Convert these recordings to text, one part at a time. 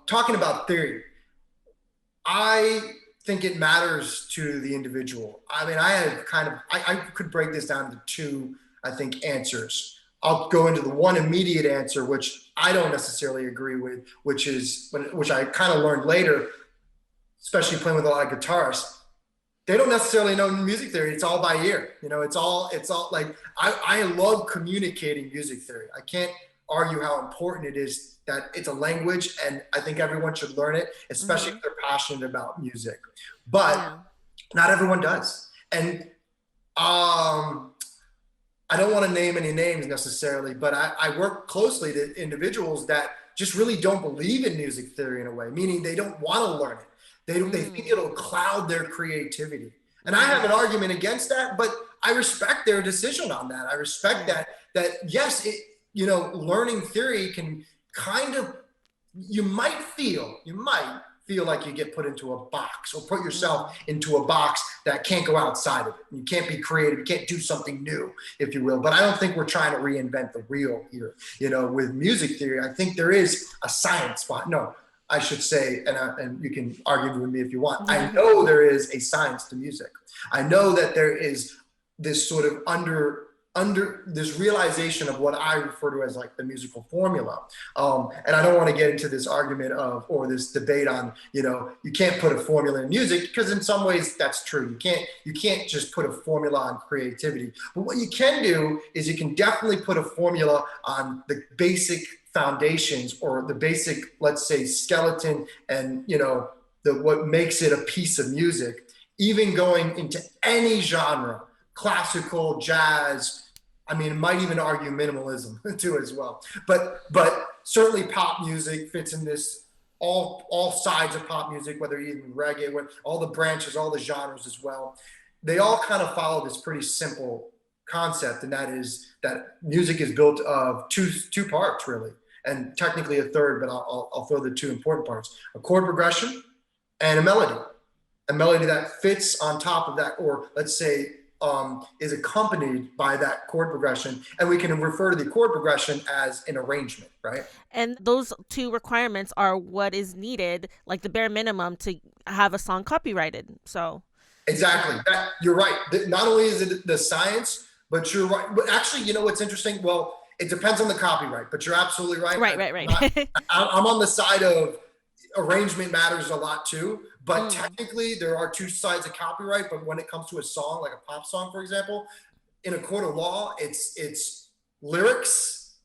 Talking about theory, I think it matters to the individual. I mean, I could break this down into two, I think, answers. I'll go into the one immediate answer, which I don't necessarily agree with, which I kind of learned later, especially playing with a lot of guitarists. They don't necessarily know music theory. It's all by ear. It's all like, I love communicating music theory. I can't argue how important it is that it's a language, and I think everyone should learn it, especially if they're passionate about music. But not everyone does. And I don't want to name any names necessarily, but I work closely to individuals that just really don't believe in music theory in a way, meaning they don't want to learn it. They think it'll cloud their creativity. And I have an argument against that, but I respect their decision on that. I respect that yes, learning theory can kind of, you might feel like you get put into a box, or put yourself into a box that can't go outside of it. You can't be creative, you can't do something new, if you will. But I don't think we're trying to reinvent the wheel here. With music theory, I think there is a science spot. No, I should say, and you can argue with me if you want, I know there is a science to music. I know that there is this sort of under this realization of what I refer to as like the musical formula. And I don't want to get into this argument or this debate on, you can't put a formula in music, because in some ways that's true. You can't just put a formula on creativity. But what you can do is you can definitely put a formula on the basic foundations, or the basic, let's say, skeleton, and what makes it a piece of music, even going into any genre, classical, jazz. I mean, it might even argue minimalism too as well. But certainly pop music fits in this, all sides of pop music, whether even reggae, all the branches, all the genres as well. They all kind of follow this pretty simple concept, and that is that music is built of two parts, really, and technically a third, but I'll throw the two important parts: a chord progression and a melody. A melody that fits on top of that, or let's say is accompanied by that chord progression. And we can refer to the chord progression as an arrangement, right? And those two requirements are what is needed, like the bare minimum to have a song copyrighted. So, Exactly. You're right. Not only is it the science, but you're right. But actually, what's interesting? Well, it depends on the copyright, but you're absolutely right. Right. I'm on the side of arrangement matters a lot too, but technically there are two sides of copyright. But when it comes to a song, like a pop song, for example, in a court of law, it's lyrics,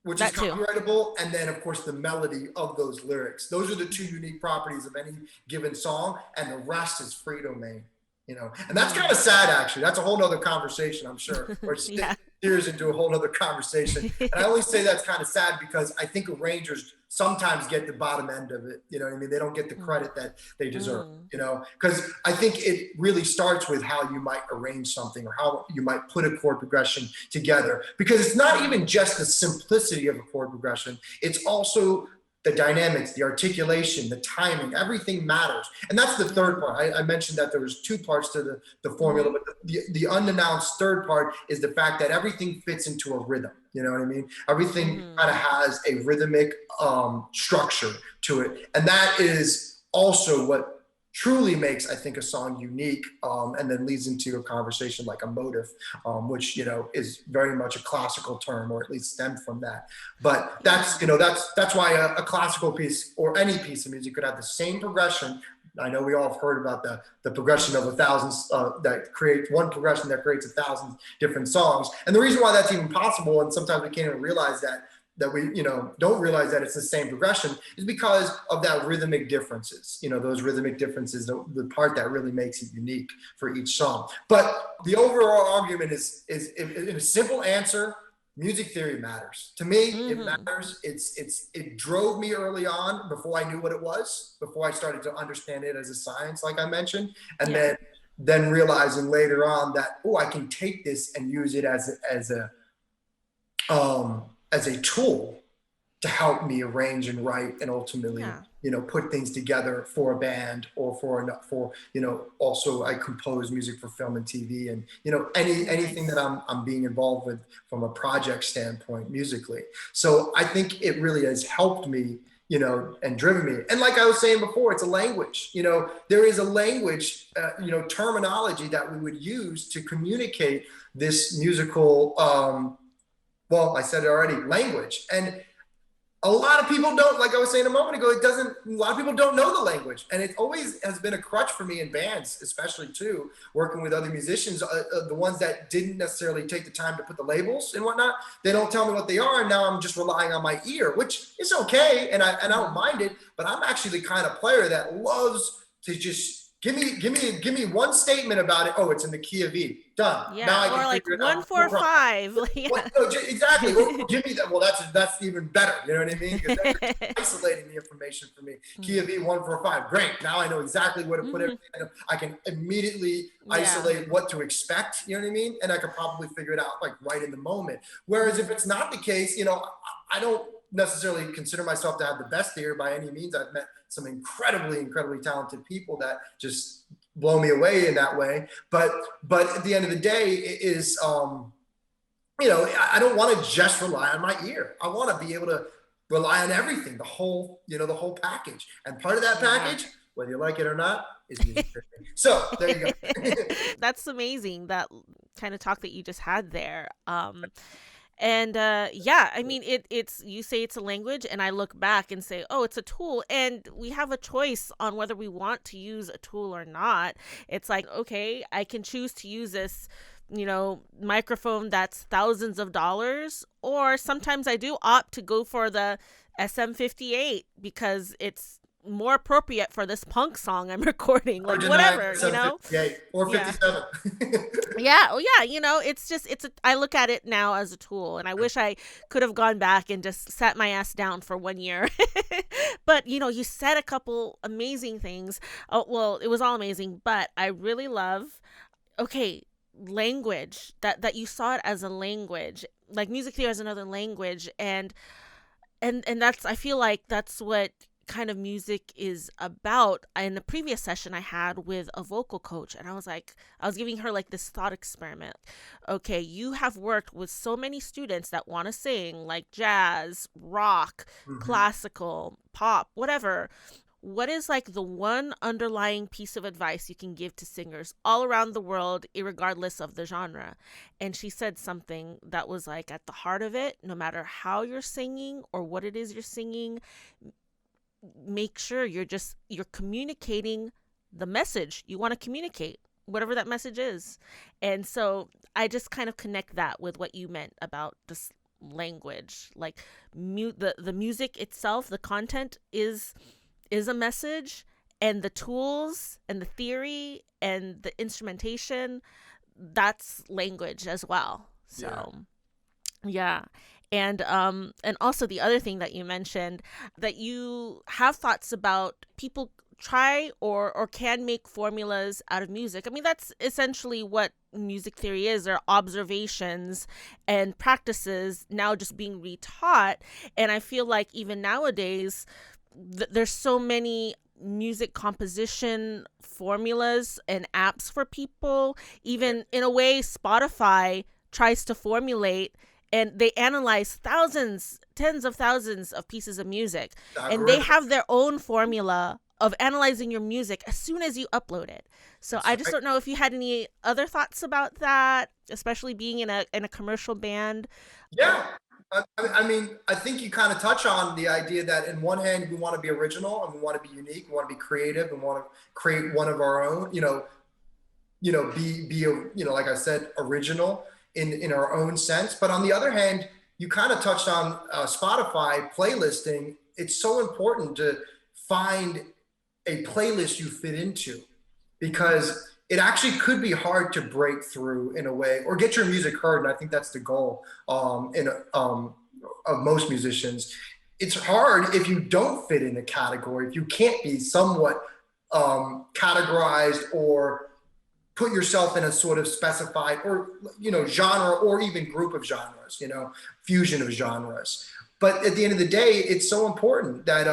which is That too. copyrightable, and then of course the melody of those lyrics. Those are the two unique properties of any given song, and the rest is free domain. And that's kind of sad, actually. That's a whole nother conversation, I'm sure. Or steers into a whole nother conversation. And I only say that's kind of sad because I think arrangers sometimes get the bottom end of it. You know what I mean? They don't get the credit that they deserve, because I think it really starts with how you might arrange something, or how you might put a chord progression together. Because it's not even just the simplicity of a chord progression. It's also the dynamics, the articulation, the timing, everything matters. And that's the third part. I mentioned that there was two parts to the formula, but the unannounced third part is the fact that everything fits into a rhythm. You know what I mean? Everything kind of has a rhythmic structure to it. And that is also what truly makes, I think, a song unique, and then leads into a conversation like a motive, which is very much a classical term, or at least stemmed from that. But that's why a classical piece, or any piece of music, could have the same progression. I know we all have heard about the progression of 1,000 that creates one progression that creates 1,000 different songs. And the reason why that's even possible, and sometimes we can't even realize that we don't realize that it's the same progression, is because of that rhythmic differences. Those rhythmic differences, the part that really makes it unique for each song. But the overall argument is in a simple answer: music theory matters. To me, it matters. It drove me early on, before I knew what it was, before I started to understand it as a science, like I mentioned, and then realizing later on that, I can take this and use it as a tool to help me arrange and write, and ultimately, put things together for a band, or for also I compose music for film and TV, and anything that I'm being involved with from a project standpoint musically. So I think it really has helped me and driven me. And like I was saying before, it's a language. There is a language, terminology that we would use to communicate this musical, well, I said it already, language. And a lot of people don't, like I was saying a moment ago, a lot of people don't know the language. And it always has been a crutch for me in bands, especially too, working with other musicians, the ones that didn't necessarily take the time to put the labels and whatnot. They don't tell me what they are. And now I'm just relying on my ear, which is okay. And I don't mind it, but I'm actually the kind of player that loves to just give me one statement about it. Oh, it's in the key of E. Done. Yeah, now I or can like figure it one, out. four, five. Yeah. No, exactly. Well, give me that. Well, that's even better. You know what I mean? Because that's isolating the information for me. Key of E 145. Great. Now I know exactly where to put it. I can immediately isolate what to expect. You know what I mean? And I could probably figure it out like right in the moment. Whereas if it's not the case, I don't necessarily consider myself to have the best ear by any means. I've met some incredibly talented people that just blow me away in that way. But at the end of the day, it is, I don't want to just rely on my ear. I want to be able to rely on everything, the whole package. And part of that package, whether you like it or not, is music. So there you go. That's amazing, that kind of talk that you just had there. And yeah, I mean, it's, you say it's a language, and I look back and say, oh, it's a tool, and we have a choice on whether we want to use a tool or not. It's like, okay, I can choose to use this, microphone that's thousands of dollars, or sometimes I do opt to go for the SM58 because it's more appropriate for this punk song I'm recording, like whatever, or 57. Yeah. Oh yeah. I look at it now as a tool, and I wish I could have gone back and just sat my ass down for 1 year. But you said a couple amazing things. Oh, well, it was all amazing, but I really love, okay, language, that you saw it as a language, like music theory as another language. And that's, I feel like that's what kind of music is about. In the previous session I had with a vocal coach, and I was giving her like this thought experiment. Okay, you have worked with so many students that want to sing like jazz, rock, classical, pop, whatever. What is like the one underlying piece of advice you can give to singers all around the world, irregardless of the genre? And she said something that was like, at the heart of it, no matter how you're singing or what it is you're singing, make sure you're communicating the message you want to communicate, whatever that message is. And so I just kind of connect that with what you meant about this language, like the music itself, the content is a message, and the tools and the theory and the instrumentation, that's language as well. So yeah. And also the other thing that you mentioned, that you have thoughts about people try or can make formulas out of music. I mean, that's essentially what music theory is, or observations and practices now just being retaught. And I feel like even nowadays, there's so many music composition formulas and apps for people. Even in a way, Spotify tries to formulate, and they analyze thousands, tens of thousands of pieces of music. And they have their own formula of analyzing your music as soon as you upload it. So I just don't know if you had any other thoughts about that, especially being in a commercial band. Yeah. I mean, I think you kind of touch on the idea that in one hand, we want to be original and we want to be unique. We want to be creative and want to create one of our own, be, like I said, original in our own sense. But on the other hand, you kind of touched on Spotify playlisting. It's so important to find a playlist you fit into, because it actually could be hard to break through in a way, or get your music heard. And I think that's the goal of most musicians. It's hard if you don't fit in a category, if you can't be somewhat categorized or put yourself in a sort of specified or, genre, or even group of genres, fusion of genres. But at the end of the day, it's so important that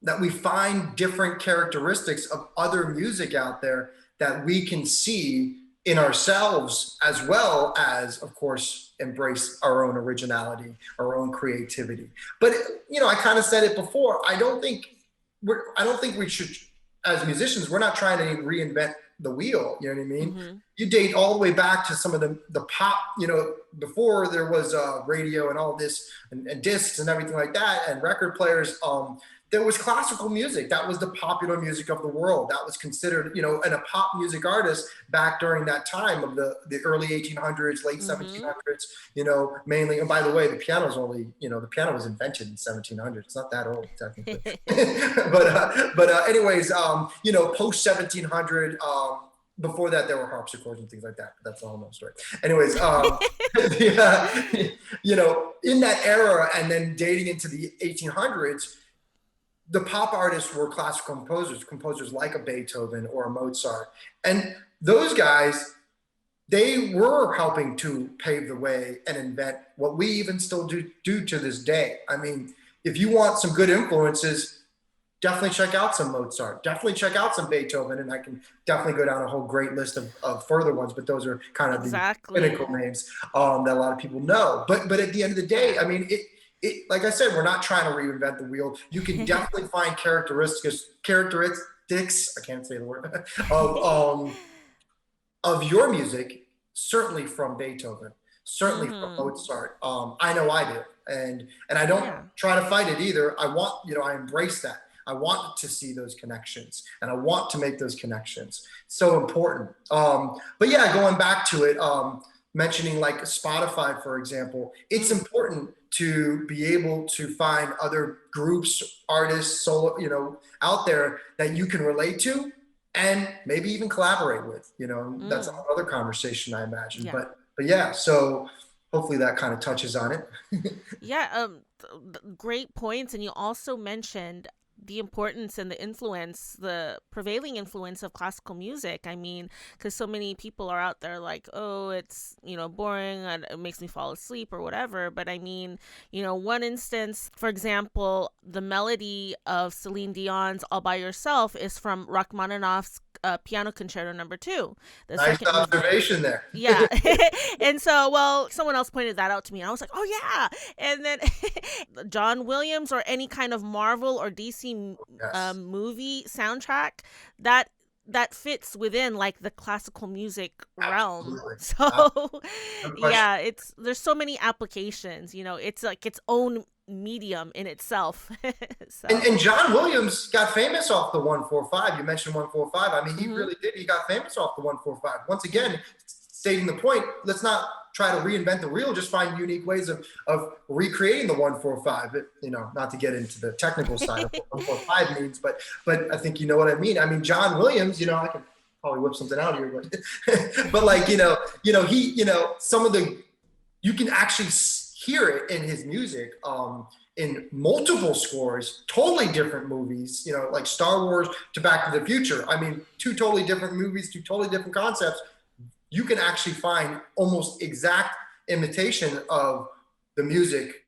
that we find different characteristics of other music out there that we can see in ourselves, as well as, of course, embrace our own originality, our own creativity. But you know, I kind of said it before. I don't think we should, as musicians, we're not trying to reinvent the wheel. You know what I mean? Mm-hmm. You date all the way back to some of the pop, you know, before there was radio and all this and discs and everything like that and record players. There was classical music. That was the popular music of the world. That was considered, you know, and a pop music artist back during that time of the early 1800s, late 1700s, you know, mainly. And by the way, the piano's only, you know, the piano was invented in 1700. It's not that old technically. but anyways, you know, post 1700, before that, there were harpsichords and things like that. That's a whole nother story. Anyways, you know, in that era and then dating into the 1800s, the pop artists were classical composers like a Beethoven or a Mozart. And those guys, they were helping to pave the way and invent what we even still do to this day. I mean, if you want some good influences, definitely check out some Mozart, definitely check out some Beethoven, and I can definitely go down a whole great list of further ones, but those are kind of the pinnacle names that a lot of people know. But at the end of the day, I mean, like I said, we're not trying to reinvent the wheel. You can definitely find characteristics, I can't say the word, of your music, certainly from Beethoven, certainly from Mozart. I know I do. And I don't try to fight it either. I want, you know, I embrace that. I want to see those connections and I want to make those connections. So important. But yeah, going back to it, mentioning like Spotify, for example, it's important to be able to find other groups, artists, solo, you know, out there that you can relate to and maybe even collaborate with, you know. That's another conversation, I imagine. Yeah. But yeah, so hopefully that kind of touches on it. Yeah, great points. And you also mentioned the importance and the influence, the prevailing influence of classical music. I mean, because so many people are out there like, oh, it's, you know, boring and it makes me fall asleep or whatever. But I mean, you know, one instance, for example, the melody of Celine Dion's All By Yourself is from Rachmaninoff's Piano Concerto Number 2. The nice observation movement. There. Yeah. And so, well, someone else pointed that out to me and I was like, oh yeah. And then John Williams or any kind of Marvel or DC movie soundtrack that fits within like the classical music realm. So yeah, there's so many applications, you know, it's like its own medium in itself. So. And John Williams got famous off the 145. You mentioned 145. I mean, he really did. He got famous off the 145. Once again, stating the point, let's not try to reinvent the wheel, just find unique ways of recreating the 145. You know, not to get into the technical side of what 145 means, but I think you know what I mean. I mean, John Williams, you know, I can probably whip something out here, but like, you know, he, you know, some of the, you can actually hear it in his music, in multiple scores, totally different movies, you know, like Star Wars to Back to the Future. I mean, two totally different movies, two totally different concepts. You can actually find almost exact imitation of the music